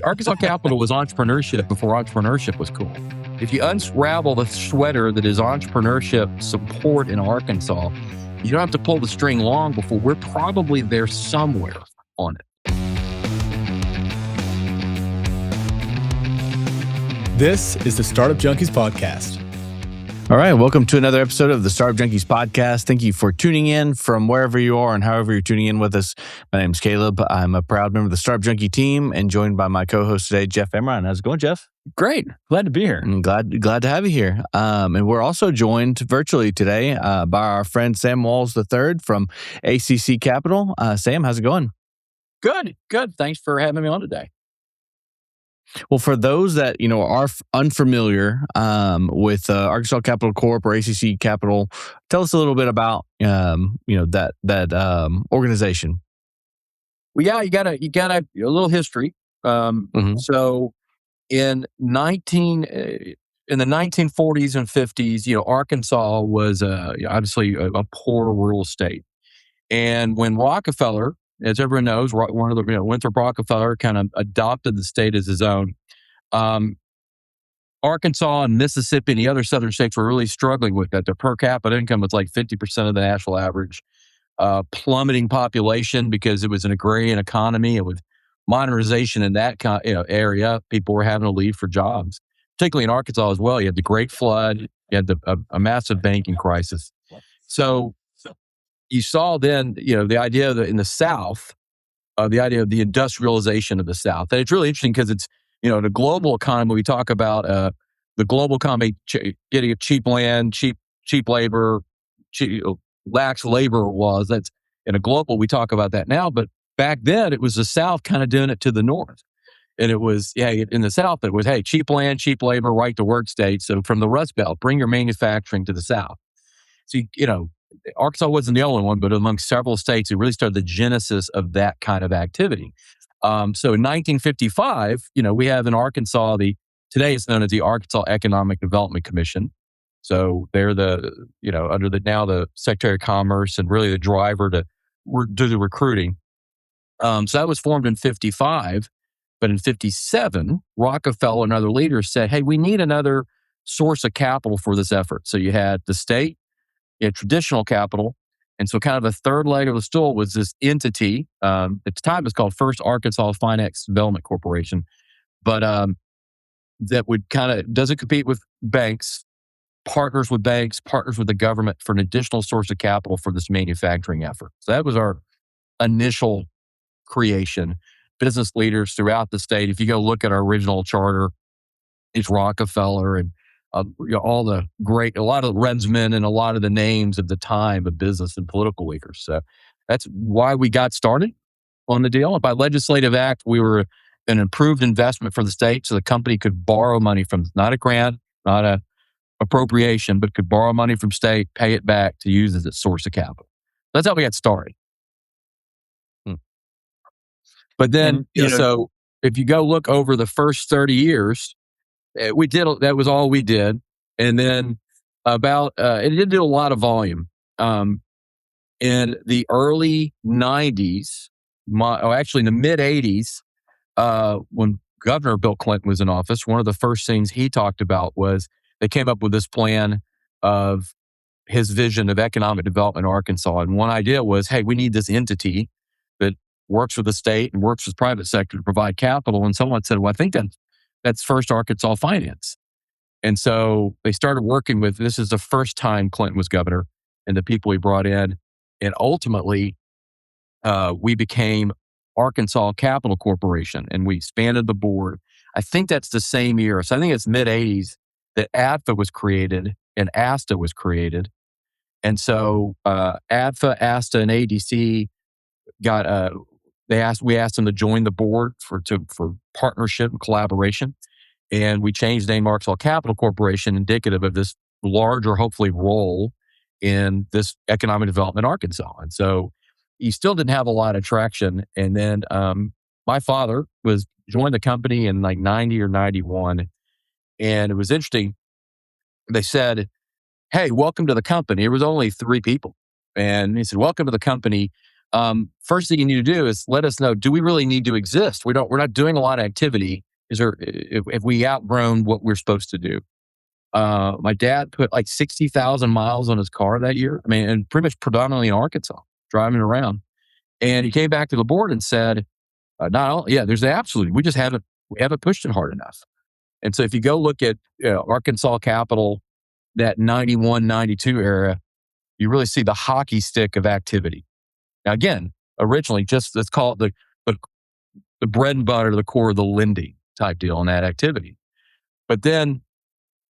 Arkansas Capital was entrepreneurship before entrepreneurship was cool. If you unravel the sweater that is entrepreneurship support in Arkansas, you don't have to pull the string long before we're probably there somewhere on it. This is the Startup Junkies podcast. All right, welcome to another episode of the Startup Junkies podcast. Thank you for tuning in from wherever you are and however you're tuning in with us. My name is Caleb. I'm a proud member of the Startup Junkie team and joined by my co-host today, Jeff Amerine. How's it going, Jeff? Great. Glad to be here. I'm glad to have you here. And we're also joined virtually today by our friend Sam Walls III from ACC Capital. Sam, how's it going? Good. Thanks for having me on today. Well, for those that are unfamiliar with Arkansas Capital Corp or ACC Capital, tell us a little bit about that organization. Well, yeah, you got a little history. So in the 1940s and 50s, Arkansas was obviously a poor rural state, and when Rockefeller, as everyone knows, one of the Winthrop Rockefeller kind of adopted the state as his own. Arkansas and Mississippi and the other southern states were really struggling with that. Their per capita income was like 50% of the national average. Plummeting population because it was an agrarian economy, and with modernization in that area, people were having to leave for jobs. Particularly in Arkansas as well, you had the Great Flood, you had a massive banking crisis. So you saw then, the idea that in the South, the idea of the industrialization of the South. And it's really interesting because it's, the global economy, we talk about the global economy getting cheap land, cheap labor, lax labor laws. That's in a global, we talk about that now. But back then, it was the South kind of doing it to the North. And it was, in the South, it was, cheap land, cheap labor, right to work states. So from the Rust Belt, bring your manufacturing to the South. So, Arkansas wasn't the only one, but among several states, it really started the genesis of that kind of activity. So in 1955, we have in Arkansas, today it's known as the Arkansas Economic Development Commission. So they're under the Secretary of Commerce and really the driver to do the recruiting. So that was formed in 55, but in 57, Rockefeller and other leaders said, hey, we need another source of capital for this effort. So you had the state, traditional capital. And so kind of a third leg of the stool was this entity. At the time, it's called First Arkansas Finance Development Corporation. But that would doesn't compete with banks, partners with the government for an additional source of capital for this manufacturing effort. So that was our initial creation. Business leaders throughout the state. If you go look at our original charter, it's Rockefeller and a lot of the Redsmen and a lot of the names of the time of business and political leaders. So that's why we got started on the deal. And by legislative act, we were an improved investment for the state, so the company could borrow money from, not a grant, not a appropriation, but could borrow money from state, pay it back to use as its source of capital. That's how we got started. But then, so if you go look over the first 30 years, that was all we did. And then it did do a lot of volume. In the early 90s, actually in the mid 80s, when Governor Bill Clinton was in office, one of the first things he talked about was they came up with this plan of his vision of economic development in Arkansas. And one idea was, hey, we need this entity that works with the state and works with the private sector to provide capital. And someone said, well, I think that's First Arkansas Finance. And so they started working with, this is the first time Clinton was governor, and the people he brought in. And ultimately, we became Arkansas Capital Corporation, and we expanded the board. I think that's the same year. So I think it's mid-80s that ADFA was created and ASTA was created. And so ADFA, ASTA, and ADC we asked them to join the board for partnership and collaboration. And we changed the name Arkansas Capital Corporation, indicative of this larger, hopefully, role in this economic development in Arkansas. And so he still didn't have a lot of traction. And then my father joined the company in like 90 or 91. And it was interesting. They said, hey, welcome to the company. It was only 3 people. And he said, welcome to the company. first thing you need to do is let us know, do we really need to exist? We're not doing a lot of activity. If we outgrown what we're supposed to do? My dad put like 60,000 miles on his car that year. I mean, and pretty much predominantly in Arkansas, driving around. And he came back to the board and said, there's absolutely, we haven't pushed it hard enough. And so if you go look at Arkansas Capital, that 91, 92 era, you really see the hockey stick of activity. Now, again, originally, just let's call it the bread and butter, the core of the lending type deal in that activity. But then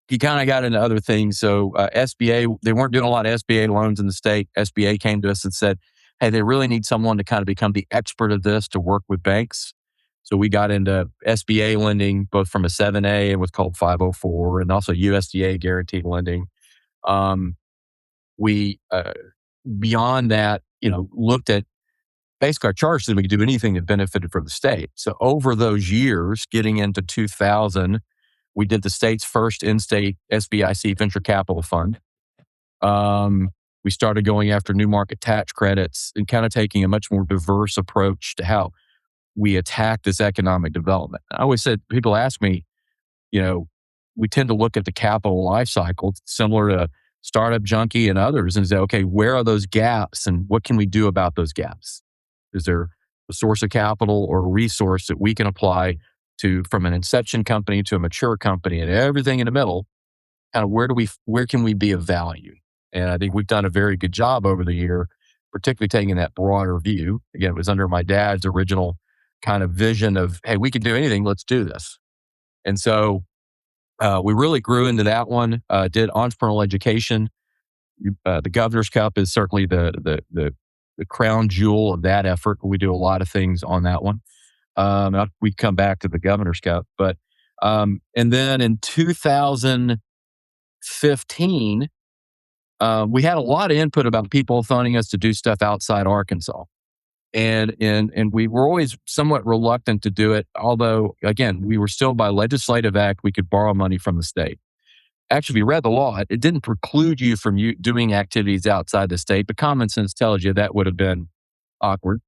he kind of got into other things. So SBA, they weren't doing a lot of SBA loans in the state. SBA came to us and said, hey, they really need someone to kind of become the expert of this to work with banks. So we got into SBA lending, both from a 7A and what's called 504, and also USDA-guaranteed lending. We, beyond that, looked at basically our charge system. We could do anything that benefited from the state. So over those years, getting into 2000, we did the state's first in-state SBIC venture capital fund. We started going after new market tax credits and kind of taking a much more diverse approach to how we attack this economic development. I always said, people ask me, we tend to look at the capital life cycle, similar to Startup Junkie and others, and say, okay, where are those gaps and what can we do about those gaps? Is there a source of capital or a resource that we can apply to, from an inception company to a mature company and everything in the middle? Kind of where can we be of value? And I think we've done a very good job over the year, particularly taking that broader view. Again, it was under my dad's original kind of vision of, hey, we can do anything, let's do this. And so we really grew into that one, did entrepreneurial education. The Governor's Cup is certainly the crown jewel of that effort. We do a lot of things on that one. We come back to the Governor's Cup, but and then in 2015, we had a lot of input about people funding us to do stuff outside Arkansas. And we were always somewhat reluctant to do it, although, again, we were still by legislative act, we could borrow money from the state. Actually, if you read the law, it didn't preclude you from doing activities outside the state, but common sense tells you that would have been awkward.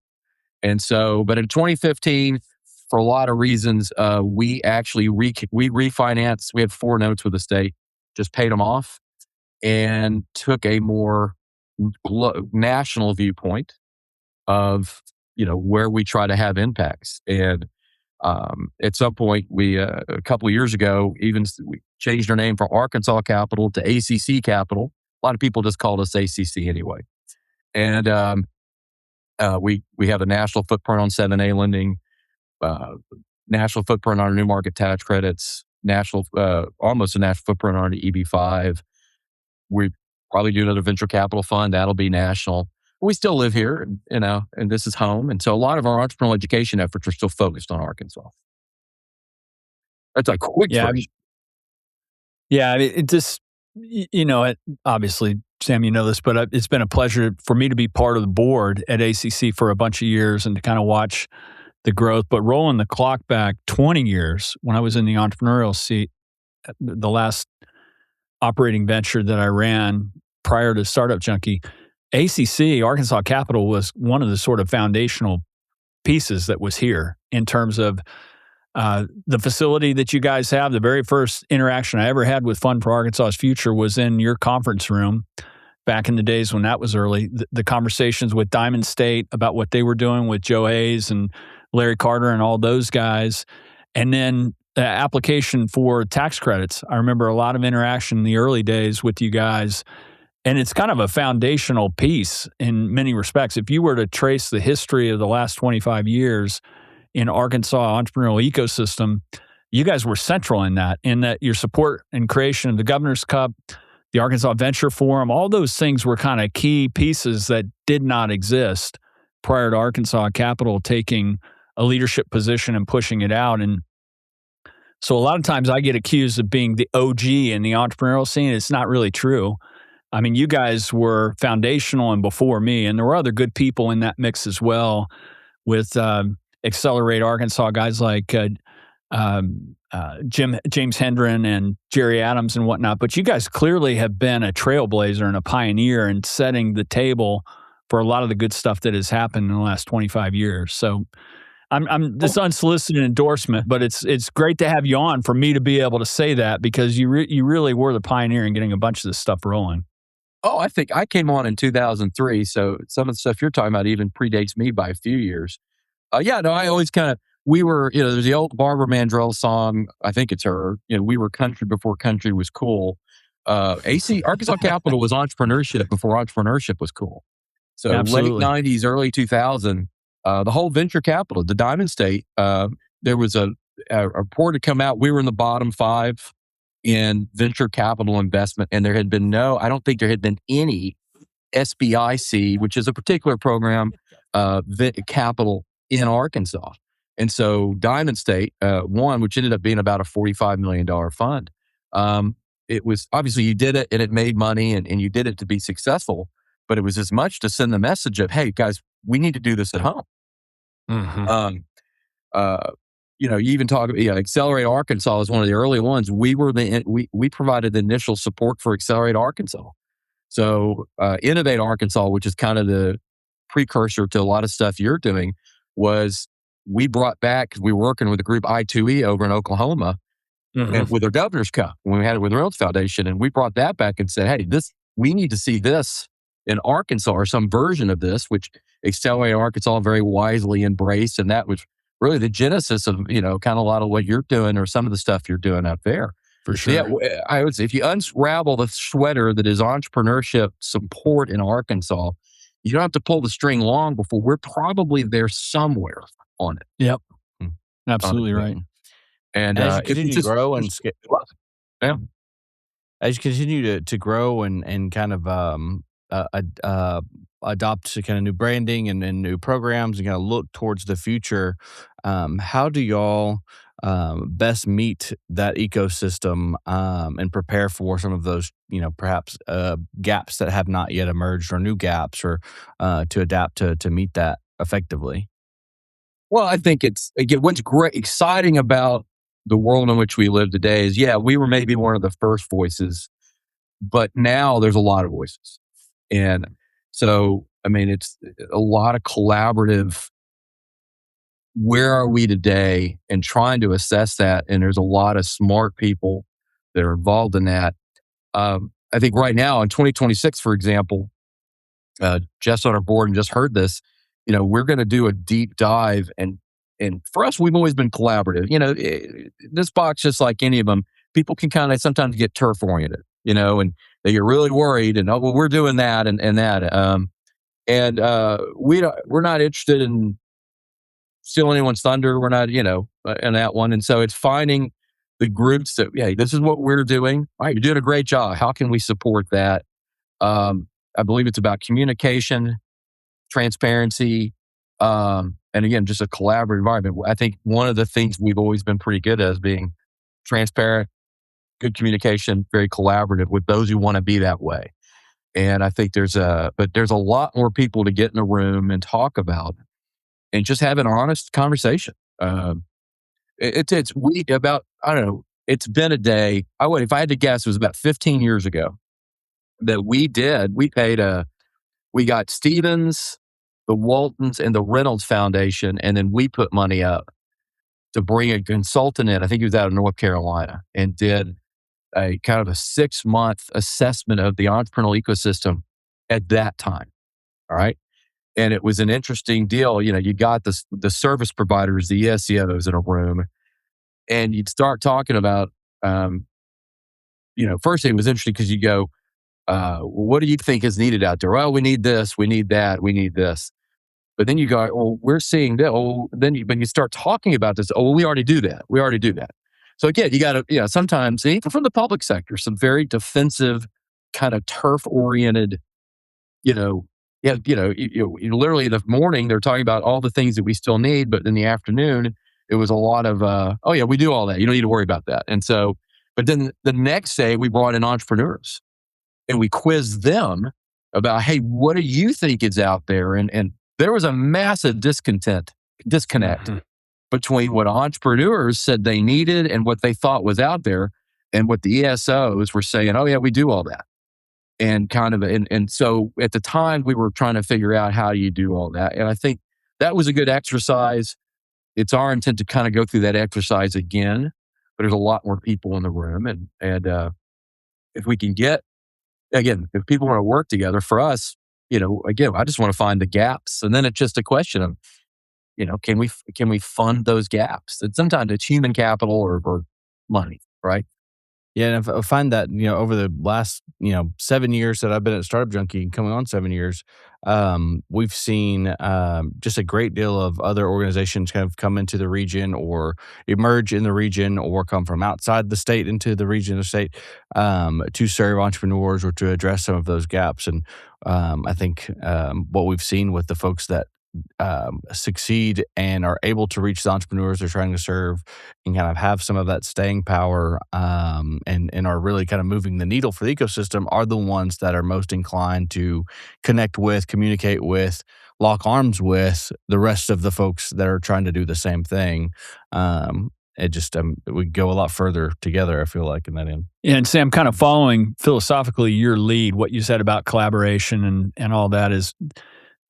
And so, but in 2015, for a lot of reasons, we actually we refinanced. We had 4 notes with the state, just paid them off, and took a more national viewpoint of where we try to have impacts. And at some point, we a couple of years ago, we changed our name from Arkansas Capital to ACC Capital. A lot of people just called us ACC anyway. And we have a national footprint on 7A lending, national footprint on our new market tax credits, almost a national footprint on the EB5. We probably do another venture capital fund. That'll be national. We still live here, and this is home. And so a lot of our entrepreneurial education efforts are still focused on Arkansas. That's a quick version. Yeah, it just, obviously, Sam, you know this, but it's been a pleasure for me to be part of the board at ACC for a bunch of years and to kind of watch the growth. But rolling the clock back 20 years, when I was in the entrepreneurial seat, the last operating venture that I ran prior to Startup Junkie, ACC, Arkansas Capital, was one of the sort of foundational pieces that was here in terms of the facility that you guys have. The very first interaction I ever had with Fund for Arkansas's Future was in your conference room back in the days when that was early. The conversations with Diamond State about what they were doing with Joe Hayes and Larry Carter and all those guys. And then the application for tax credits. I remember a lot of interaction in the early days with you guys. And it's kind of a foundational piece in many respects. If you were to trace the history of the last 25 years in Arkansas entrepreneurial ecosystem, you guys were central in that your support and creation of the Governor's Cup, the Arkansas Venture Forum, all those things were kind of key pieces that did not exist prior to Arkansas Capital taking a leadership position and pushing it out. And so a lot of times I get accused of being the OG in the entrepreneurial scene. It's not really true. I mean, you guys were foundational and before me, and there were other good people in that mix as well with Accelerate Arkansas, guys like James Hendren and Jerry Adams and whatnot. But you guys clearly have been a trailblazer and a pioneer in setting the table for a lot of the good stuff that has happened in the last 25 years. So I'm this unsolicited endorsement, but it's great to have you on for me to be able to say that, because you really were the pioneer in getting a bunch of this stuff rolling. Oh, I think I came on in 2003, so some of the stuff you're talking about even predates me by a few years. I always we were, there's the old Barbara Mandrell song, I think it's her, we were country before country was cool. Arkansas Capital was entrepreneurship before entrepreneurship was cool. So Absolutely. late 90s, early 2000, the whole venture capital, the Diamond State, there was a report to come out. We were in the bottom 5 in venture capital investment, and I don't think there had been any SBIC, which is a particular program, capital in Arkansas. And so Diamond State won, which ended up being about a $45 million fund. It was obviously you did it and it made money and you did it to be successful, but it was as much to send the message of, hey guys, we need to do this at home. Mm-hmm. You even talk about Accelerate Arkansas is one of the early ones. We provided the initial support for Accelerate Arkansas. So Innovate Arkansas, which is kind of the precursor to a lot of stuff you're doing, was we brought back, because we were working with the group I2E over in Oklahoma, and with their Governor's Cup when we had it with the Reynolds Foundation, and we brought that back and said, hey, we need to see this in Arkansas, or some version of this, which Accelerate Arkansas very wisely embraced, and that was really the genesis of kind of a lot of what you're doing, or some of the stuff you're doing out there. For sure. Yeah, I would say if you unravel the sweater that is entrepreneurship support in Arkansas, you don't have to pull the string long before we're probably there somewhere on it. Yep. Absolutely right. And as you continue to grow and scale, as you continue to grow and kind of adopt kind of new branding and new programs and kind of look towards the future, how do y'all best meet that ecosystem and prepare for some of those, perhaps gaps that have not yet emerged, or new gaps, or to adapt to meet that effectively? Well, I think what's great, exciting about the world in which we live today is, we were maybe one of the first voices, but now there's a lot of voices. And so, it's a lot of collaborative, where are we today, and trying to assess that. And there's a lot of smart people that are involved in that. I think right now in 2026, for example, Jeff's on our board and just heard this, we're going to do a deep dive. And for us, we've always been collaborative. This box, just like any of them, people can kind of sometimes get turf oriented, and they get really worried and, we're doing that and that. We're not interested in stealing anyone's thunder. We're not, in that one. And so it's finding the groups that, this is what we're doing. All right, you're doing a great job. How can we support that? I believe it's about communication, transparency, and again, just a collaborative environment. I think one of the things we've always been pretty good at is being transparent, good communication, very collaborative with those who want to be that way. And I think there's a lot more people to get in a room and talk about and just have an honest conversation. It's been a day. If I had to guess, it was about 15 years ago that we got Stevens, the Waltons, and the Reynolds Foundation, and then we put money up to bring a consultant in. I think he was out of North Carolina, and did a kind of a 6-month assessment of the entrepreneurial ecosystem at that time. All right. And it was an interesting deal. You got the service providers, the SEOs in a room, and you'd start talking about, first it was interesting because you go, what do you think is needed out there? Well, we need this, we need that, we need this. But then you go, well, we're seeing that. Oh, when you start talking about this, well, we already do that. We already do that. So again, you got to, sometimes, even from the public sector, some very defensive, kind of turf-oriented, you literally in the morning, they're talking about all the things that we still need, but in the afternoon, it was a lot of, we do all that. You don't need to worry about that. And so, but then the next day, we brought in entrepreneurs and we quizzed them about, hey, what do you think is out there? And there was a massive disconnect between what entrepreneurs said they needed and what they thought was out there, and what the ESOs were saying, oh yeah, we do all that. and kind of, and so at the time we were trying to figure out how you do all that. And I think that was a good exercise. It's our intent to kind of go through that exercise again, but there's a lot more people in the room. And if we can get, again, if people want to work together for us, again, I just want to find the gaps. And then it's just a question of, can we fund those gaps? And sometimes it's human capital or money, right? Yeah, and I find that, over the last, 7 years that I've been at Startup Junkie, coming on 7 years, we've seen just a great deal of other organizations kind of come into the region or emerge in the region or come from outside the state into the region or state to serve entrepreneurs or to address some of those gaps. And I think what we've seen with the folks that succeed and are able to reach the entrepreneurs they're trying to serve and kind of have some of that staying power and are really kind of moving the needle for the ecosystem are the ones that are most inclined to connect with, communicate with, lock arms with the rest of the folks that are trying to do the same thing. It just we go a lot further together, I feel like, in that end. Yeah, and Sam, kind of following philosophically your lead, what you said about collaboration and all that is,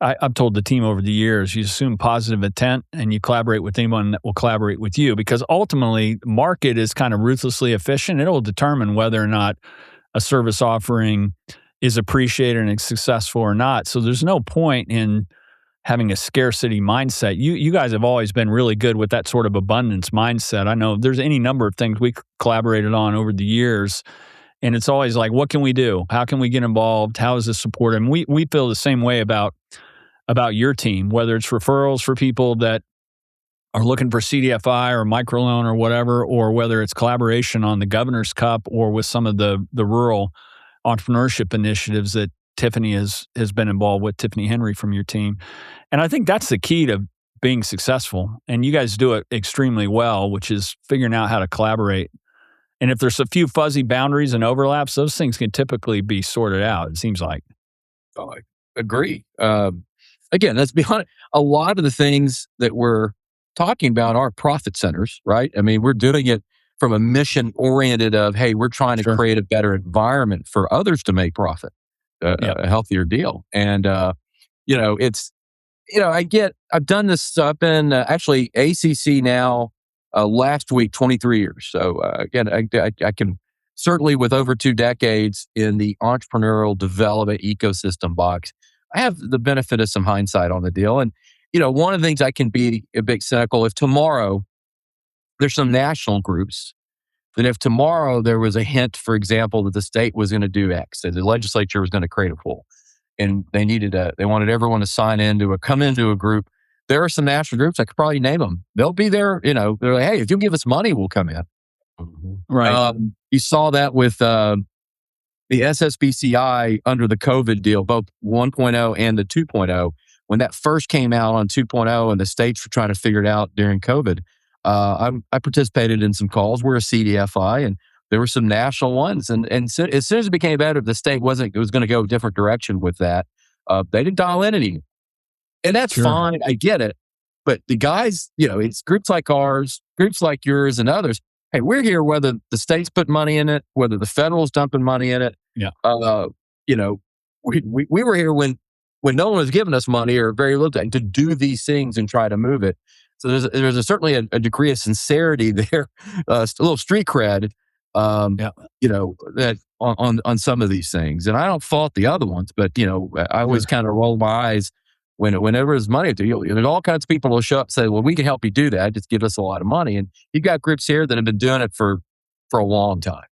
I've told the team over the years, you assume positive intent and you collaborate with anyone that will collaborate with you, because ultimately the market is kind of ruthlessly efficient. It'll determine whether or not a service offering is appreciated and successful or not. So there's no point in having a scarcity mindset. You guys have always been really good with that sort of abundance mindset. I know there's any number of things we collaborated on over the years, and it's always like, what can we do? How can we get involved? How is this supported? And we feel the same way about your team, whether it's referrals for people that are looking for CDFI or microloan or whatever, or whether it's collaboration on the Governor's Cup or with some of the rural entrepreneurship initiatives that Tiffany has been involved with, Tiffany Henry from your team. And I think that's the key to being successful. And you guys do it extremely well, which is figuring out how to collaborate. And if there's a few fuzzy boundaries and overlaps, those things can typically be sorted out, it seems like. Oh, I agree. Again, let's be honest, a lot of the things that we're talking about are profit centers, right? I mean, we're doing it from a mission oriented of, hey, we're trying to create a better environment for others to make profit, a healthier deal. And, I've done this, I've been actually ACC now last week, 23 years. So again, I can certainly, with over 2 decades in the entrepreneurial development ecosystem box, I have the benefit of some hindsight on the deal. And, one of the things I can be a bit cynical, if tomorrow there's some national groups, that if tomorrow there was a hint, for example, that the state was going to do X, that the legislature was going to create a pool, and they wanted everyone to come into a group. There are some national groups, I could probably name them. They'll be there, they're like, hey, if you give us money, we'll come in. Mm-hmm. Right. You saw that with the SSBCI under the COVID deal, both 1.0 and the 2.0. When that first came out on 2.0 and the states were trying to figure it out during COVID, I participated in some calls. We're a CDFI, and there were some national ones. And so, as soon as it became better, the state was going to go a different direction with that. They didn't dial in anymore. And that's fine. I get it. But the guys, it's groups like ours, groups like yours and others. Hey, we're here whether the state's put money in it, whether the federal's dumping money in it. Yeah. We were here when no one was giving us money or very little to do these things and try to move it. So there's certainly a degree of sincerity there, a little street cred, that on some of these things. And I don't fault the other ones, but I always kind of roll my eyes whenever there's money to you. There's all kinds of people who show up and say, well, we can help you do that. Just give us a lot of money. And you've got groups here that have been doing it for a long time.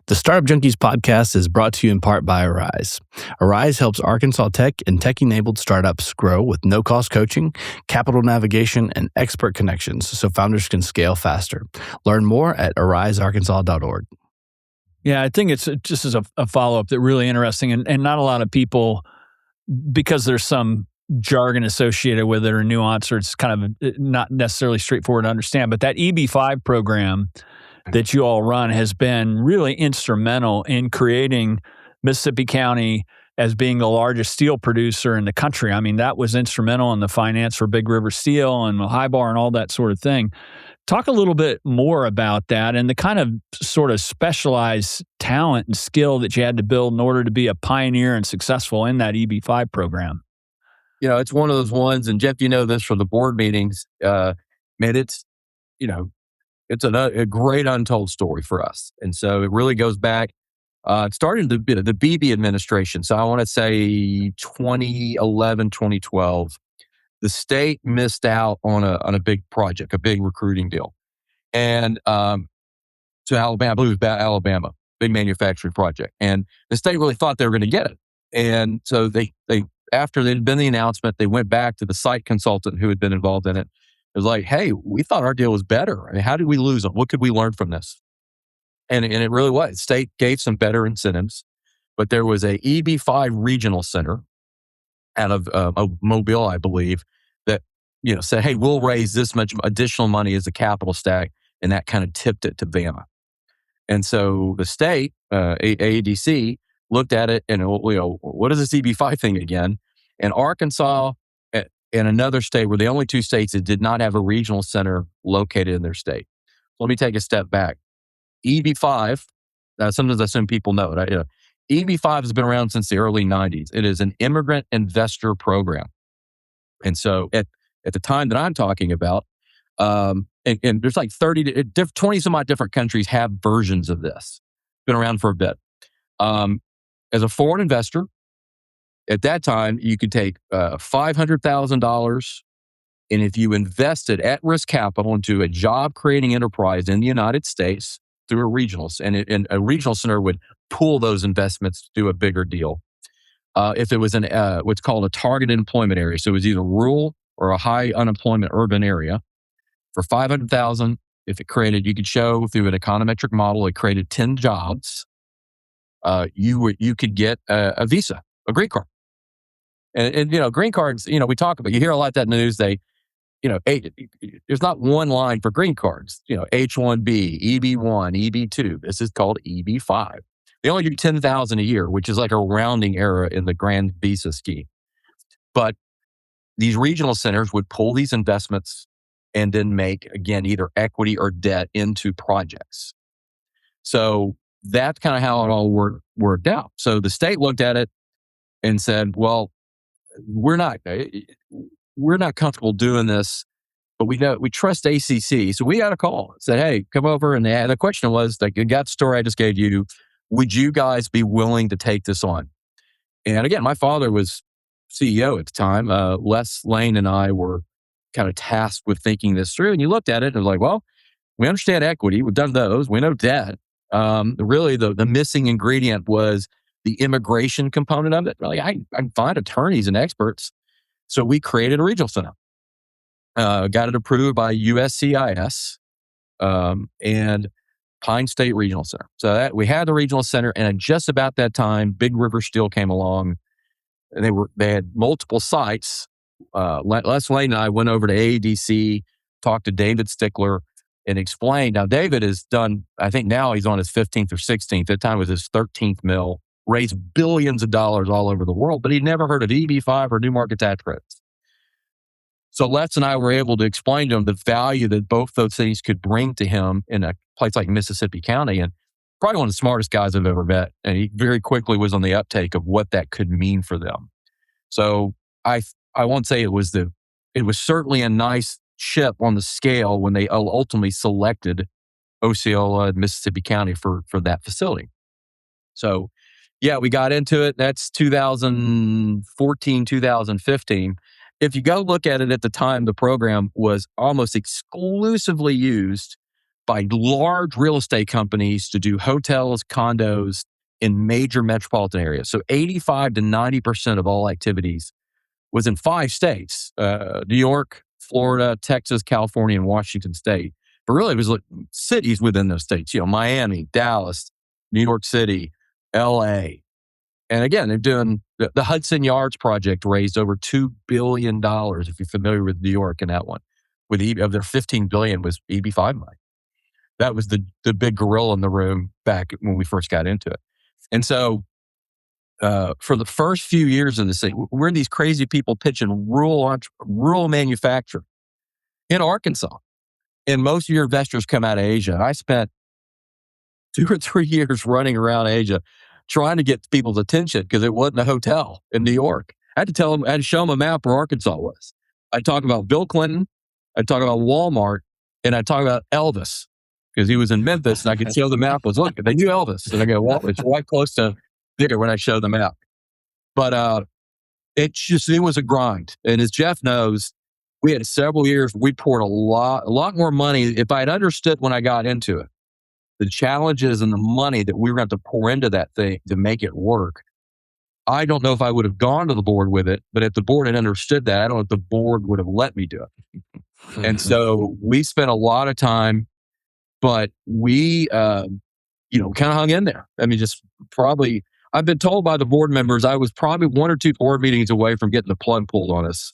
The Startup Junkies podcast is brought to you in part by Arise. Arise helps Arkansas tech and tech-enabled startups grow with no-cost coaching, capital navigation, and expert connections so founders can scale faster. Learn more at arisearkansas.org. Yeah, I think it's just as a follow-up that really interesting, and not a lot of people, because there's some jargon associated with it or nuance, or it's kind of not necessarily straightforward to understand, but that EB5 program that you all run has been really instrumental in creating Mississippi County as being the largest steel producer in the country. I mean, that was instrumental in the finance for Big River Steel and High Bar and all that sort of thing. Talk a little bit more about that and the kind of sort of specialized talent and skill that you had to build in order to be a pioneer and successful in that EB-5 program. It's one of those ones, and Jeff, you know this from the board meetings, man, it's, it's a great untold story for us. And so it really goes back, it started in the BB administration. So I want to say 2011, 2012, the state missed out on a big project, a big recruiting deal. And to Alabama, I believe it was Alabama, big manufacturing project. And the state really thought they were going to get it. And so they after there'd been the announcement, they went back to the site consultant who had been involved in it. It was like, hey, we thought our deal was better. I mean, how did we lose them? What could we learn from this? And it really was. The state gave some better incentives, but there was a EB-5 regional center out of Mobile, I believe, that said, hey, we'll raise this much additional money as a capital stack, and that kind of tipped it to Bama. And so the state, AADC, looked at it and, what is this EB-5 thing again? And Arkansas and another state were the only two states that did not have a regional center located in their state. So let me take a step back. EB-5, sometimes I assume people know it. EB-5 has been around since the early 90s. It is an immigrant investor program. And so at the time that I'm talking about, and there's like 20 some odd different countries have versions of this. Been around for a bit. As a foreign investor, at that time, you could take $500,000, and if you invested at-risk capital into a job-creating enterprise in the United States through a regional, and a regional center would pool those investments to do a bigger deal. If it was what's called a targeted employment area, so it was either rural or a high unemployment urban area, for $500,000, if it created, you could show through an econometric model, it created 10 jobs. You could get a visa, a green card. And green cards, we talk about, you hear a lot of that in the news. There's not one line for green cards, H-1B, EB-1, EB-2. This is called EB-5. They only do 10,000 a year, which is like a rounding error in the grand visa scheme. But these regional centers would pull these investments and then make, again, either equity or debt into projects. So that's kind of how it all worked out. So the state looked at it and said, well, we're not comfortable doing this, but we trust ACC. So we got a call, said, hey, come over. And the question was, like, you got the story I just gave you. Would you guys be willing to take this on? And again, my father was CEO at the time. Les Lane and I were kind of tasked with thinking this through. And you looked at it and was like, well, we understand equity. We've done those. We know debt. Really, the missing ingredient was the immigration component of it. Like, I can find attorneys and experts. So we created a regional center. Got it approved by USCIS and Pine State Regional Center. So we had the regional center, and at just about that time, Big River Steel came along. And they had multiple sites. Les Lane and I went over to AADC, talked to David Stickler, and explained. Now, David has done, I think now he's on his 15th or 16th. At the time it was his 13th mill, raised billions of dollars all over the world, but he'd never heard of EB-5 or new market tax credits. So Les and I were able to explain to him the value that both those things could bring to him in a place like Mississippi County. And probably one of the smartest guys I've ever met. And he very quickly was on the uptake of what that could mean for them. So I won't say it was certainly a nice chip on the scale when they ultimately selected Osceola and Mississippi County for that facility. So yeah, we got into it. That's 2014, 2015. If you go look at it at the time, the program was almost exclusively used by large real estate companies to do hotels, condos in major metropolitan areas. So 85 to 90% of all activities was in 5 states, New York, Florida, Texas, California, and Washington State. But really, it was like cities within those states, Miami, Dallas, New York City, LA. And again, they're doing the Hudson Yards project raised over $2 billion, if you're familiar with New York and that one. Of their $15 billion was EB-5 money. That was the big gorilla in the room back when we first got into it. And so for the first few years of this thing, we're these crazy people pitching rural manufacturing in Arkansas. and most of your investors come out of Asia. I spent 2 or 3 years running around Asia trying to get people's attention because it wasn't a hotel in New York. I had to tell them, I had to show them a map where Arkansas was. I'd talk about Bill Clinton, I'd talk about Walmart, and I'd talk about Elvis because he was in Memphis and I could show the map. Was look, they knew Elvis. And I go, well, it's right close to there when I show the map. But it was a grind. And as Jeff knows, we had several years, we poured a lot more money. If I had understood when I got into it, the challenges and the money that we were going to have to pour into that thing to make it work, I don't know if I would have gone to the board with it, but if the board had understood that, I don't know if the board would have let me do it. And so we spent a lot of time, but we, kind of hung in there. I mean, just probably, I've been told by the board members, I was probably 1 or 2 board meetings away from getting the plug pulled on us.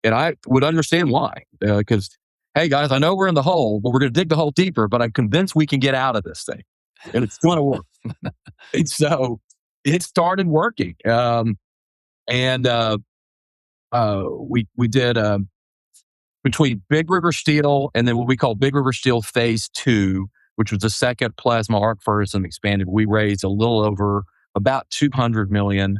And I would understand why, because, hey guys, I know we're in the hole, but we're going to dig the hole deeper, but I'm convinced we can get out of this thing and it's going to work. And so it started working. We did, between Big River Steel and then what we call Big River Steel Phase 2, which was the second plasma arc furnace and expanded, we raised a little over about $200 million.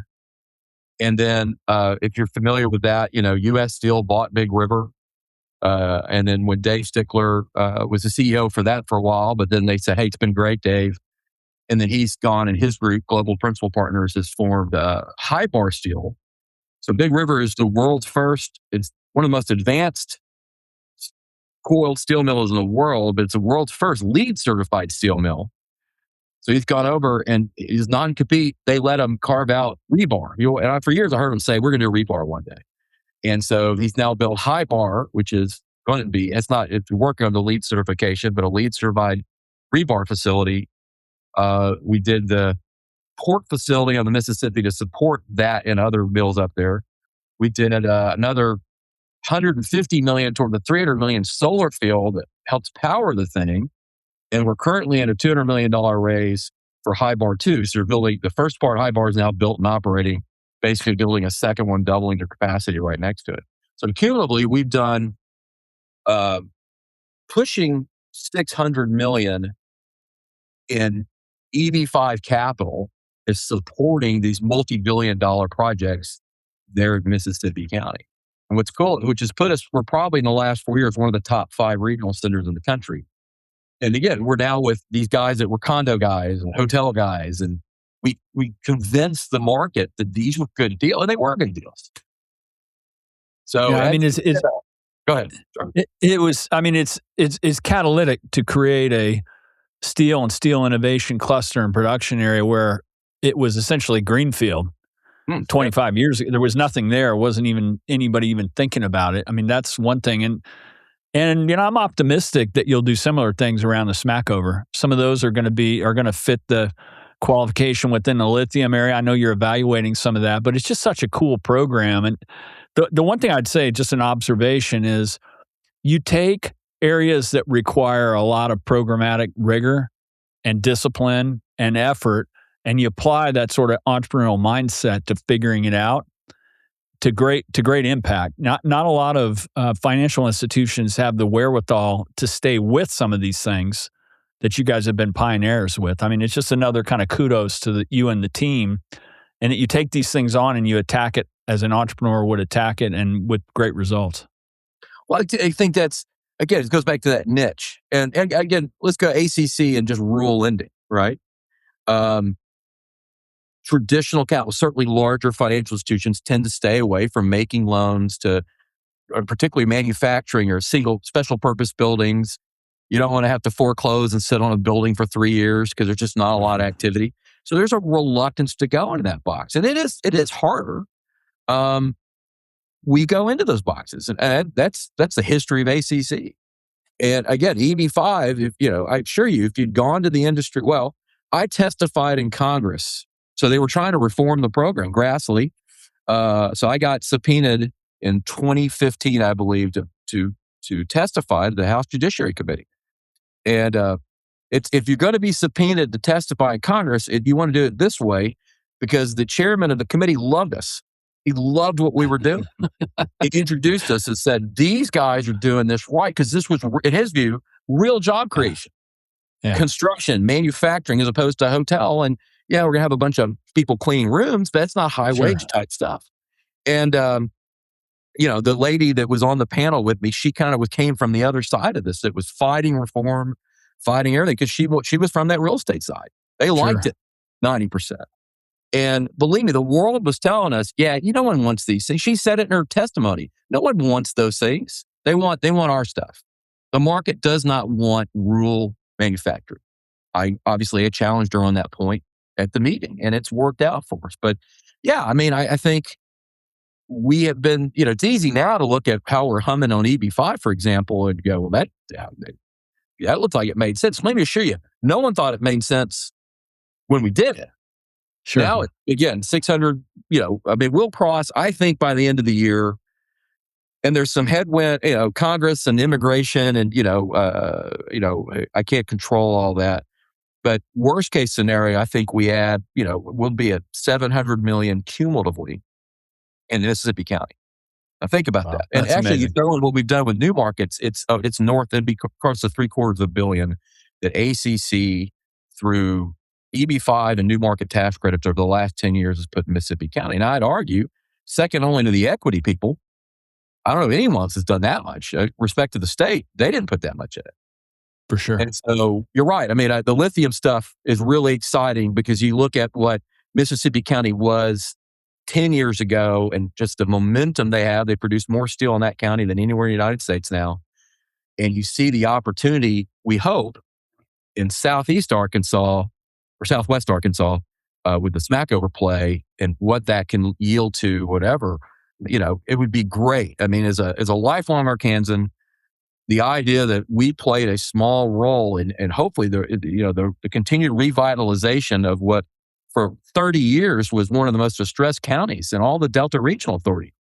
And then if you're familiar with that, U.S. Steel bought Big River. And then when Dave Stickler was the CEO for that for a while, but then they said, hey, it's been great, Dave. And then he's gone and his group, Global Principal Partners, has formed High Bar Steel. So Big River is the world's first, it's one of the most advanced coiled steel mills in the world, but it's the world's first LEED certified steel mill. So he's gone over and his non-compete, they let him carve out rebar. And for years I heard him say, we're going to do rebar one day. And so he's now built High Bar, which is going to be, it's working on the LEED certification, but a LEED certified rebar facility. We did the port facility on the Mississippi to support that and other mills up there. We did another $150 million toward the $300 million solar field that helps power the thing. And we're currently in a $200 million raise for High Bar 2. So we're building, the first part of High Bar is now built and operating, basically building a second one, doubling the capacity right next to it. So cumulatively, we've done pushing $600 million in EB5 capital is supporting these multi-billion-dollar projects there in Mississippi County. And what's cool, which has put us, we're probably in the last 4 years, one of the top 5 regional centers in the country. And again, we're now with these guys that were condo guys and hotel guys, and we convinced the market that these were good deals, and they were good deals. So yeah, I mean, go ahead. It's catalytic to create a steel and steel innovation cluster and production area where it was essentially greenfield. 25 years ago, there was nothing there. Wasn't even anybody even thinking about it. I mean, that's one thing. And I'm optimistic that you'll do similar things around the Smackover. Some of those are going to fit the qualification within the lithium area. I know you're evaluating some of that, but it's just such a cool program. And the one thing I'd say, just an observation, is you take areas that require a lot of programmatic rigor and discipline and effort, and you apply that sort of entrepreneurial mindset to figuring it out to great impact. Not a lot of financial institutions have the wherewithal to stay with some of these things that you guys have been pioneers with. I mean, it's just another kind of kudos to you and the team, and that you take these things on and you attack it as an entrepreneur would attack it, and with great results. Well, I think that's, again, it goes back to that niche. And again, let's go ACC and just rural lending, right? Traditional capital, certainly larger financial institutions, tend to stay away from making loans to particularly manufacturing or single special purpose buildings. You don't want to have to foreclose and sit on a building for 3 years because there's just not a lot of activity. So there's a reluctance to go into that box. And it is harder. We go into those boxes, and that's the history of ACC. And again, EB5, I assure you, if you'd gone to the industry, well, I testified in Congress. So they were trying to reform the program, Grassley. So I got subpoenaed in 2015, I believe, to testify to the House Judiciary Committee. And if you're going to be subpoenaed to testify in Congress, you want to do it this way, because the chairman of the committee loved us. He loved what we were doing. He introduced us and said, these guys are doing this right, because this was, in his view, real job creation, construction, manufacturing, as opposed to a hotel. And yeah, we're going to have a bunch of people cleaning rooms, but it's not high wage type stuff. And, the lady that was on the panel with me, she kind of came from the other side of this. It was fighting reform, fighting everything, because she was from that real estate side. They liked it, 90%. And believe me, the world was telling us, no one wants these things. She said it in her testimony. No one wants those things. They want our stuff. The market does not want rural manufacturing. I challenged her on that point at the meeting, and it's worked out for us. But I think we have been, it's easy now to look at how we're humming on EB5, for example, and go, well, that looks like it made sense. Let me assure you, no one thought it made sense when we did it. Sure. Now, again, 600, we'll cross, I think, by the end of the year. And there's some headwind, Congress and immigration, and, I can't control all that. But worst case scenario, I think we add, we'll be at 700 million cumulatively in Mississippi County. Now think about that. And actually, you throw in what we've done with new markets, it's north, it'd be across the $750 million that ACC through EB5 and new market tax credits over the last 10 years has put in Mississippi County. And I'd argue, second only to the equity people, I don't know if anyone else has done that much. Respect to the state, they didn't put that much in it. For sure. And so you're right. The lithium stuff is really exciting because you look at what Mississippi County was 10 years ago and just the momentum they have. They produce more steel in that county than anywhere in the United States now. And you see the opportunity, we hope, in Southeast Arkansas or Southwest Arkansas with the Smackover play and what that can yield to, whatever. It would be great. As a lifelong Arkansan, the idea that we played a small role in hopefully the continued revitalization of what for 30 years was one of the most distressed counties in all the Delta Regional Authority.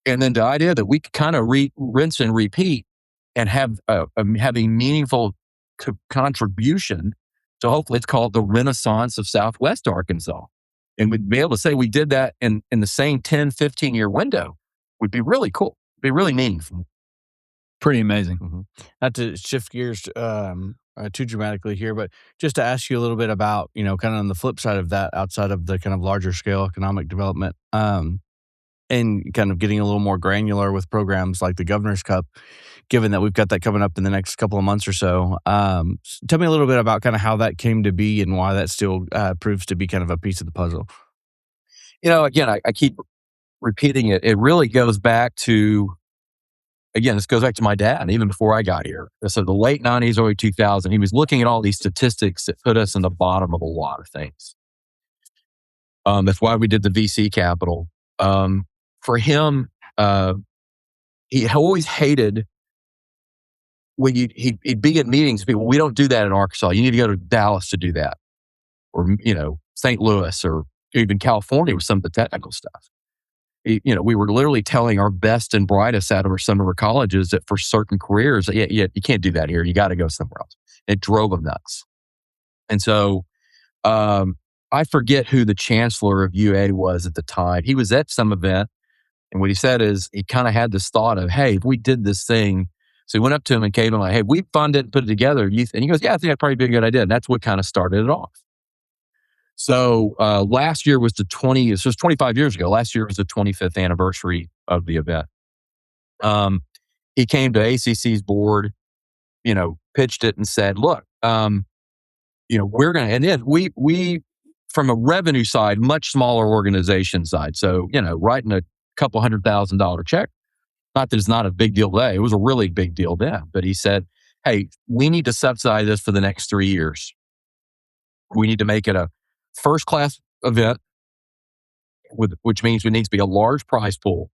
And then the idea that we could kind of rinse and repeat and have a meaningful contribution to hopefully it's called the Renaissance of Southwest Arkansas. And we'd be able to say we did that in the same 10, 15-year window would be really cool. Be really meaningful. Pretty amazing. Mm-hmm. Not to shift gears too dramatically here, but just to ask you a little bit about, kind of on the flip side of that, outside of the kind of larger scale economic development, and kind of getting a little more granular with programs like the Governor's Cup, given that we've got that coming up in the next couple of months or so. Tell me a little bit about kind of how that came to be and why that still proves to be kind of a piece of the puzzle. Again, I keep repeating it. It really goes back to, again, this goes back to my dad, even before I got here. So the late 90s, early 2000s, he was looking at all these statistics that put us in the bottom of a lot of things. That's why we did the VC capital. For him, he always hated when he'd be at meetings, people, we don't do that in Arkansas. You need to go to Dallas to do that. Or, St. Louis or even California with some of the technical stuff. We were literally telling our best and brightest out of some of our colleges that for certain careers, you can't do that here. You got to go somewhere else. It drove them nuts. And so I forget who the chancellor of UA was at the time. He was at some event. And what he said is he kind of had this thought of, hey, if we did this thing. So he went up to him and came and like, hey, we funded it and put it together. And he goes, yeah, I think that'd probably be a good idea. And that's what kind of started it off. So last year was it was 25 years ago. Last year was the 25th anniversary of the event. He came to ACC's board, pitched it and said, look, we're going to, and then we, from a revenue side, much smaller organization side. So, writing a couple $100,000 check, not that it's not a big deal today. It was a really big deal then. But he said, hey, we need to subsidize this for the next 3 years. We need to make it a first-class event, which means it needs to be a large prize pool.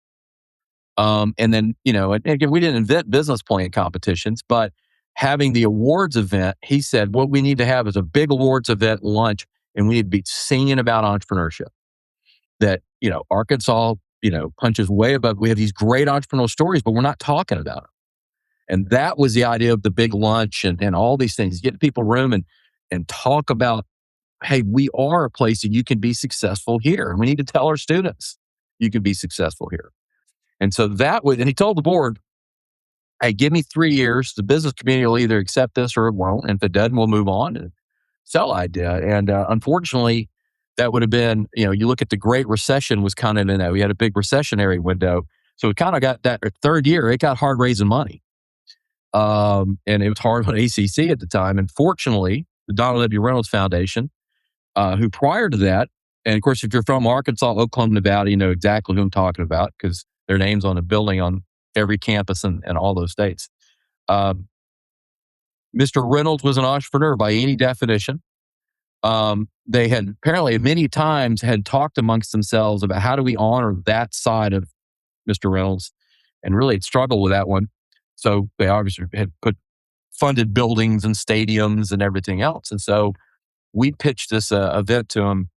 And then, again, we didn't invent business plan competitions, but having the awards event, he said, what we need to have is a big awards event lunch, and we need to be singing about entrepreneurship. That, Arkansas, punches way above. We have these great entrepreneurial stories, but we're not talking about them. And that was the idea of the big lunch and all these things, get people room and talk about, hey, we are a place that you can be successful here. And we need to tell our students you can be successful here. And so and he told the board, hey, give me 3 years. The business community will either accept this or it won't. And if it doesn't, we'll move on and sell idea. And unfortunately, that would have been, you look at the Great Recession was kind of in that. We had a big recessionary window. So we kind of got that third year, it got hard raising money. And it was hard on ACC at the time. And fortunately, the Donald W. Reynolds Foundation, who prior to that, and of course, if you're from Arkansas, Oklahoma, Nevada, you know exactly who I'm talking about because their name's on a building on every campus in all those states. Mr. Reynolds was an entrepreneur by any definition. They had apparently many times had talked amongst themselves about how do we honor that side of Mr. Reynolds, and really had struggled with that one. So they obviously had funded buildings and stadiums and everything else. And so we pitched this event to them,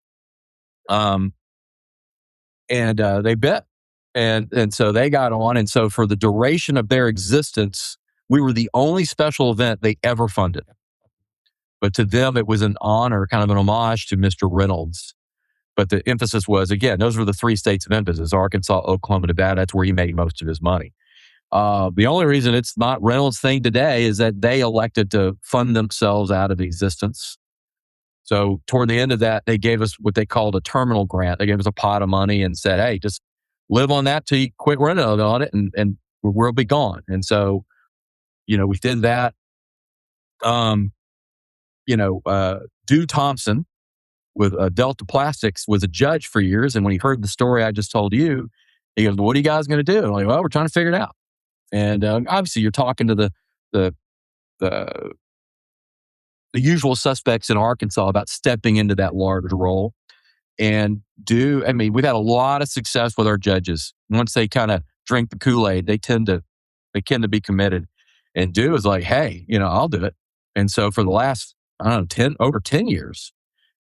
and they bit, and so they got on. And so for the duration of their existence, we were the only special event they ever funded. But to them, it was an honor, kind of an homage to Mr. Reynolds. But the emphasis was, again, those were the 3 states of emphasis: Arkansas, Oklahoma, Nevada. That's where he made most of his money. The only reason it's not Reynolds' thing today is that they elected to fund themselves out of existence. So toward the end of that, they gave us what they called a terminal grant. They gave us a pot of money and said, hey, just live on that till you quit running on it and we'll be gone. And so, we did that. Dew Thompson with Delta Plastics was a judge for years. And when he heard the story I just told you, he goes, what are you guys going to do? I'm like, well, we're trying to figure it out. And obviously you're talking to the usual suspects in Arkansas about stepping into that large role. And we've had a lot of success with our judges. Once they kind of drink the Kool-Aid, they tend to be committed. And Dew is like, hey, I'll do it. And so for the last, over 10 years,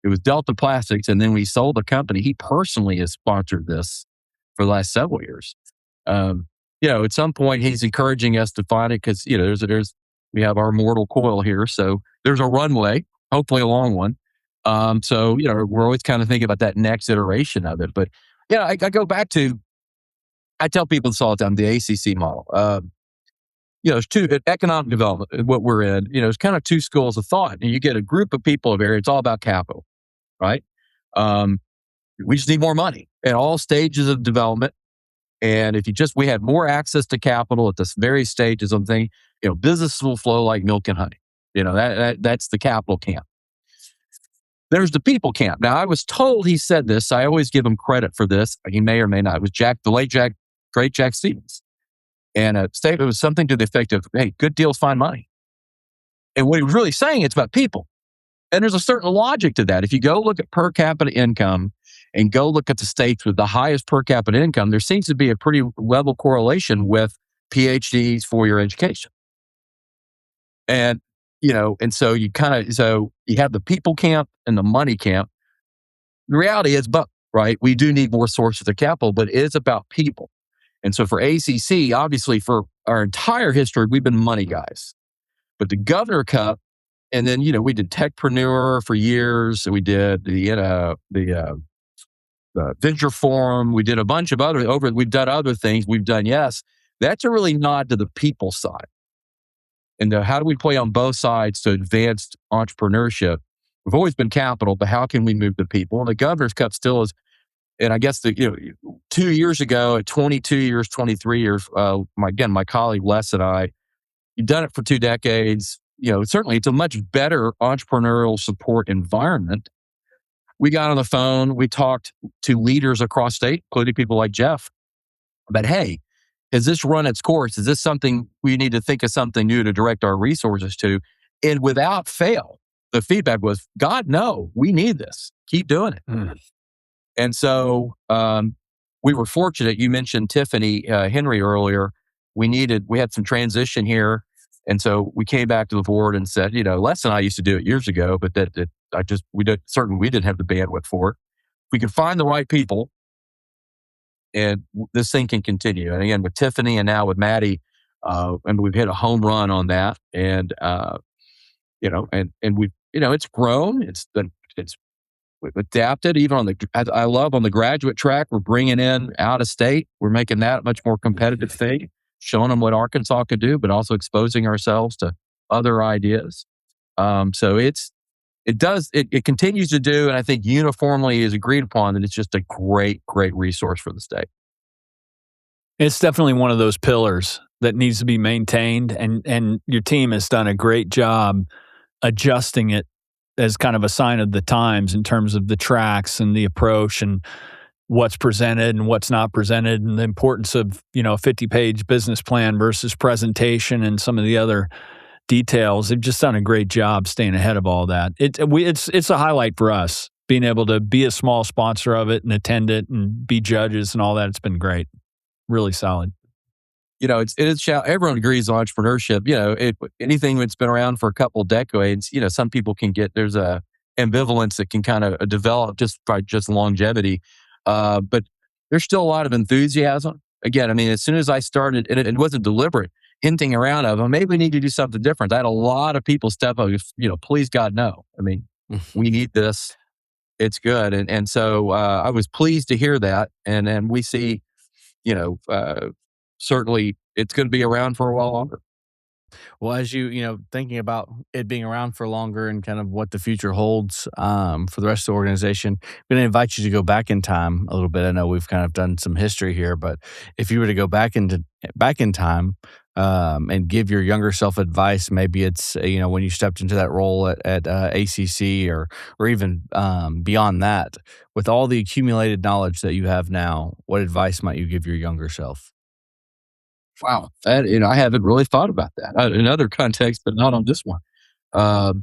it was Delta Plastics. And then we sold the company. He personally has sponsored this for the last several years. At some point he's encouraging us to find it because, we have our mortal coil here. So there's a runway, hopefully a long one. So, we're always kind of thinking about that next iteration of it. But, I go back to, I tell people this all the time, the ACC model. There's economic development, what we're in, it's kind of 2 schools of thought. And you get a group of people over here, it's all about capital, right? We just need more money at all stages of development. And if we had more access to capital at the various stages of things, business will flow like milk and honey. That's the capital camp. There's the people camp. Now, I was told he said this. I always give him credit for this. He may or may not. It was great Jack Stevens. And a statement was something to the effect of, hey, good deals find money. And what he was really saying, it's about people. And there's a certain logic to that. If you go look at per capita income and go look at the states with the highest per capita income, there seems to be a pretty level correlation with PhDs, 4-year education. And, and so you have the people camp and the money camp. The reality is, right, we do need more sources of capital, but it is about people. And so for ACC, obviously for our entire history, we've been money guys. But the Governor Cup, and then, we did Techpreneur for years. We did the Venture Forum. We did a bunch of we've done other things. We've done, that's a really nod to the people side. And how do we play on both sides to advance entrepreneurship? We've always been capital, but how can we move the people? And the Governor's Cup still is, and I guess 2 years ago, at 22 years, 23 years, my colleague Les and I, you've done it for 2 decades. Certainly it's a much better entrepreneurial support environment. We got on the phone, we talked to leaders across state, including people like Jeff, about, hey, has this run its course? Is this something we need to think of something new to direct our resources to? And without fail, the feedback was, God, no, we need this. Keep doing it. Mm. And so we were fortunate. You mentioned Tiffany Henry earlier. We had some transition here. And so we came back to the board and said, Les and I used to do it years ago, but we didn't have the bandwidth for it. We could find the right people, and this thing can continue. And again, with Tiffany and now with Maddie, and we've hit a home run on that. And we've it's grown. We've adapted even on the graduate track. We're bringing in out of state. We're making that a much more competitive thing. showing them what Arkansas could do, but also exposing ourselves to other ideas. So it continues to do, and I think uniformly is agreed upon that it's just a great resource for the state. It's definitely one of those pillars that needs to be maintained, and your team has done a great job adjusting it as kind of a sign of the times in terms of the tracks and the approach and what's presented and what's not presented, and the importance of, a 50-page business plan versus presentation and some of the other details. They've just done a great job staying ahead of all that. It's a highlight for us, being able to be a small sponsor of it and attend it and be judges and all that. It's been great. Really solid. Everyone agrees on entrepreneurship. Anything that's been around for a couple of decades, some people there's a ambivalence that can kind of develop just by longevity. But there's still a lot of enthusiasm. Again, as soon as I started, and it wasn't deliberate, hinting around maybe we need to do something different. I had a lot of people step up, please God, no. We need this. It's good. And so I was pleased to hear that. And we see, certainly it's going to be around for a while longer. Well, as you, thinking about it being around for longer and kind of what the future holds for the rest of the organization, I'm going to invite you to go back in time a little bit. I know we've kind of done some history here, but if you were to go back in time and give your younger self advice, maybe it's, when you stepped into that role at ACC or even beyond that, with all the accumulated knowledge that you have now, what advice might you give your younger self? Wow, I haven't really thought about that in other contexts, but not on this one. I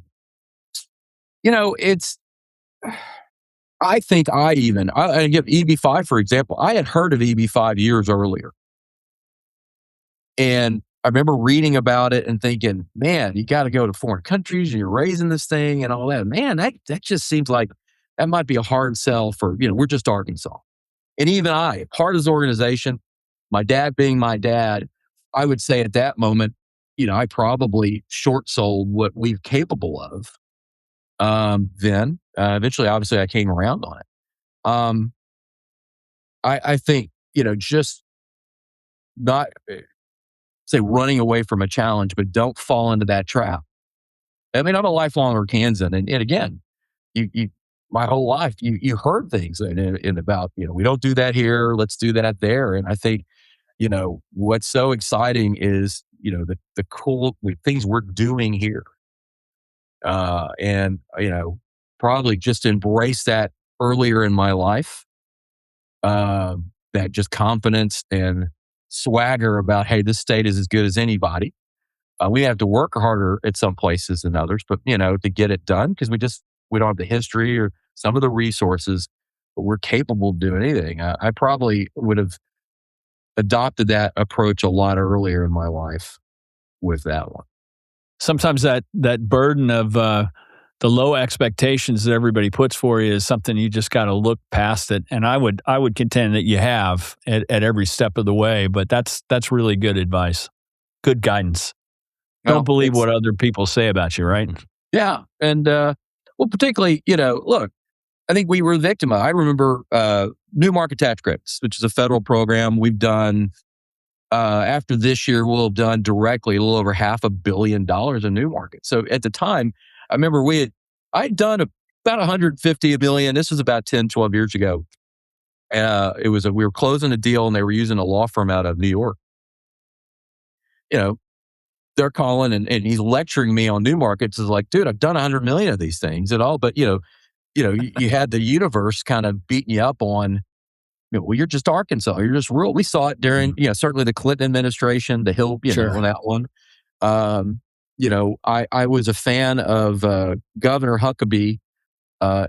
think I give EB-5 for example. I had heard of EB-5 years earlier, and I remember reading about it and thinking, man, you got to go to foreign countries and you're raising this thing and all that. Man, that just seems like that might be a hard sell for we're just Arkansas, and even part of this organization. My dad being my dad, I would say at that moment, I probably short sold what we're capable of. Then eventually, obviously, I came around on it. I think, just not say running away from a challenge, but don't fall into that trap. I'm a lifelong Arkansan, and again, you my whole life, you heard things in about, we don't do that here, let's do that there, and I think. What's so exciting is, the cool things we're doing here. And, probably just embrace that earlier in my life. That just confidence and swagger about, hey, this state is as good as anybody. We have to work harder at some places than others, but, to get it done, because we don't have the history or some of the resources, but we're capable of doing anything. I probably would have adopted that approach a lot earlier in my life with that one. Sometimes that burden of the low expectations that everybody puts for you is something you just got to look past it. And I would contend that you have at every step of the way, but that's really good advice. Good guidance. Don't believe what other people say about you, right? Yeah. And particularly, look, I think we were victimized. I remember New Market Tax Credits, which is a federal program. We've done, after this year, we'll have done directly a little over $500 million in New Market. So at the time, I remember I'd done about $150 million. This was about 10, 12 years ago. We were closing a deal and they were using a law firm out of New York. They're calling and he's lecturing me on New Markets. Is like, dude, I've done 100 million of these things and all, but you had the universe kind of beating you up on, well, you're just Arkansas. You're just rural. We saw it during, certainly the Clinton administration, the Hill, on that one. I was a fan of Governor Huckabee. I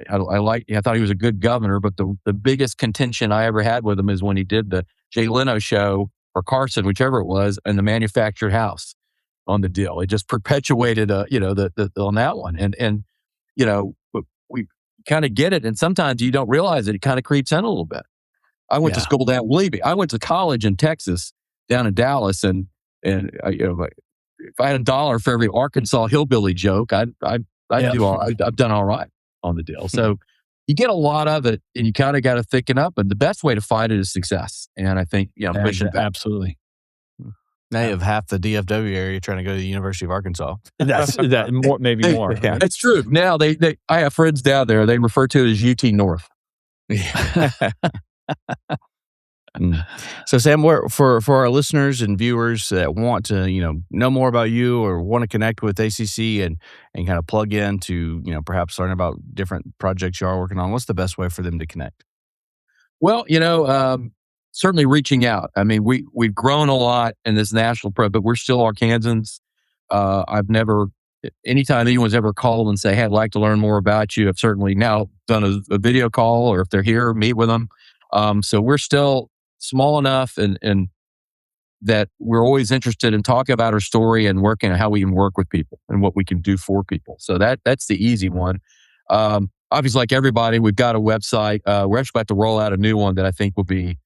thought he was a good governor, but the biggest contention I ever had with him is when he did the Jay Leno show or Carson, whichever it was, and the manufactured house on the deal. It just perpetuated, on that one. And we kind of get it. And sometimes you don't realize it. It kind of creeps in a little bit. I went to school down, believe me, I went to college in Texas, down in Dallas. And if I had $1 for every Arkansas hillbilly joke, I've done all right on the deal. So you get a lot of it and you kind of got to thicken up. And the best way to fight it is success. And I think, pushing back. Absolutely. Now you have half the DFW area trying to go to the University of Arkansas. That's that more, maybe more. Yeah. It's true. Now I have friends down there. They refer to it as UT North. Yeah. So Sam, for our listeners and viewers that want to, know more about you or want to connect with ACC and kind of plug in to, perhaps learn about different projects you are working on, what's the best way for them to connect? Well, certainly reaching out. I mean, we've grown a lot in this national pro, but we're still Arkansans. Anytime anyone's ever called and say, hey, I'd like to learn more about you, I've certainly now done a video call, or if they're here, meet with them. So we're still small enough and that we're always interested in talking about our story and working on how we can work with people and what we can do for people. So that's the easy one. Obviously, like everybody, we've got a website. We're actually about to roll out a new one that I think will be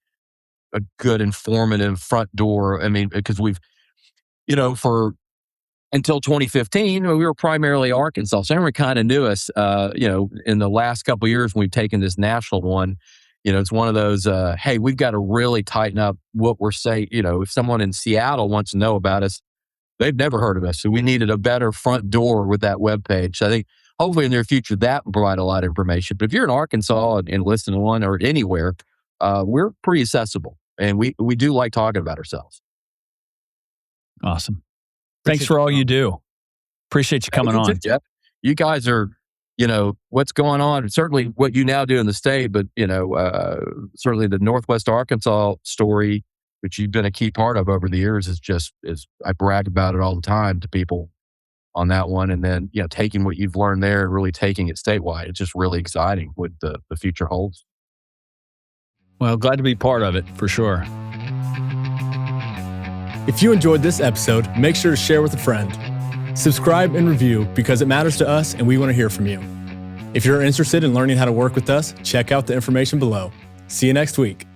a good, informative front door. I mean, because we've, until 2015, we were primarily Arkansas. So everyone kind of knew us, in the last couple of years when we've taken this national one. It's one of those, hey, we've got to really tighten up what we're saying. If someone in Seattle wants to know about us, they've never heard of us. So we needed a better front door with that webpage. So I think hopefully in the near future, that will provide a lot of information. But if you're in Arkansas and listen to one or anywhere, we're pretty accessible. And we do like talking about ourselves. Awesome. Thanks for all you do. Appreciate you coming on. Jeff. You guys are, what's going on. Certainly what you now do in the state, but, certainly the Northwest Arkansas story, which you've been a key part of over the years, is I brag about it all the time to people on that one. And then, taking what you've learned there and really taking it statewide. It's just really exciting what the future holds. Well, glad to be part of it for sure. If you enjoyed this episode, make sure to share with a friend. Subscribe and review because it matters to us and we want to hear from you. If you're interested in learning how to work with us, check out the information below. See you next week.